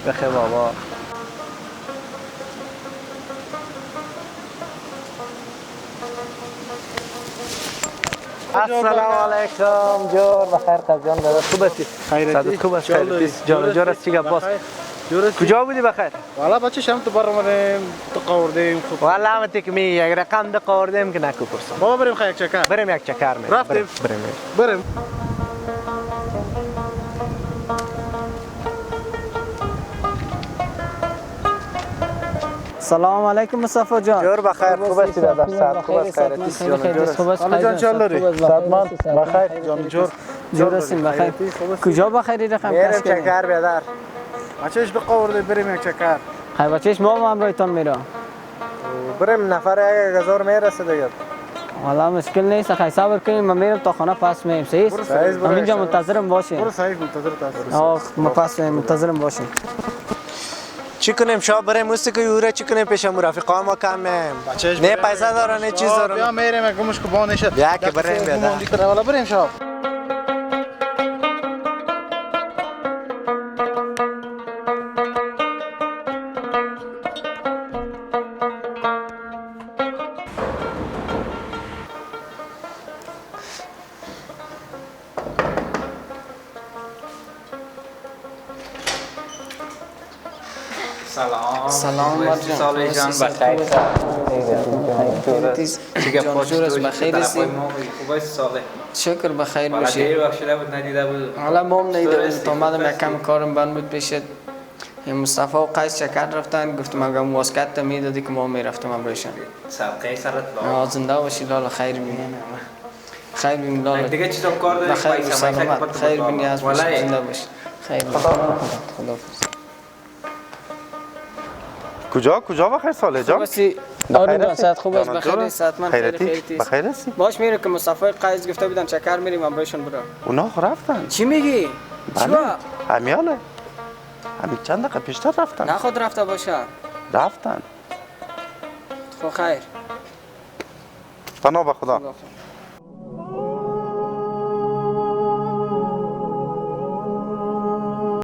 بخیر بابا. السلام علیکم. جور بخیر قضیان داداش. خوب هستی؟ خیرتی؟ خوب است. خیرتی؟ جور است. چی گپ باز؟ کجا بودی بخیر؟ والا بچه شام تو برامون تو قوردیم. والا همت که می یک رقم ده قوردیم که نکو پرسم. بابا بریم خیلی چکر. بریم یک چکر می. رفتیم. بریم. سلام علیکم مصطفی جان. جور بخیر. خوب هستی داداش؟ صحت خوب است. خیرتی؟ سیون جور است. حالا جان چه داری؟ صحتمند بخیر جان جور. جور هستیم بخیر. کجا بخیری رقم میرم کش کنیم؟ چکر بیادر. بچهش به قورده بریم یک چکر. خیلی بچهش ما هم همراهتان میرم. بریم نفر 1000 میرسه دیگه. والا مشکل نیست. خیلی صبر کنیم. من میرم تا خانه پس میام. صحیح است؟ همینجا منتظرم باشین. برو صحیح منتظر تاست. آه ما پس منتظرم باشین. چی کنیم شاب بریم موسیقی یوره چی کنیم پیش رفیقا ما کم نه پیسه داره نه چیز داره. بیا میریم یک گمش کو بانشه. بیا که بریم بیادر. والا بریم شاب. سلام مرجان. جان بخیر. جور است بخیر هستی؟ خوبه ساله. شکر بخیر بالا باشی. دیر وقت شده بود ندیده بود. حالا ما هم ندیده بود. تا اومدم یک کم کارم بند بود پیشت. این مصطفی و قیس چکر رفتن. گفتم اگه واسکت میدادی که ما میرفتم امروزشان. سبقه سرت لا. زنده باشی لالا. خیر بینی. خیر بینی لالا. دیگه چیزا کار داری؟ بخیر و سلامت. خیر بینی از باشی زنده باشی. خیر بینی. خداحافظ. کجا بخیر ساله جان؟ خوب هستی؟ آره جان صحت خوب است. بخیر صحت من خیلی خیرتی. بخیر هستی؟ باش میره که مصطفی قیس گفته بودن چکر میریم امروزشان برو. اونا رفتن. چی میگی؟ بله. همیاله. همین چند دقیقه پیشتر رفتن. نه خود رفته باشه. رفتن. خب خیر. پناه به خدا. خدا.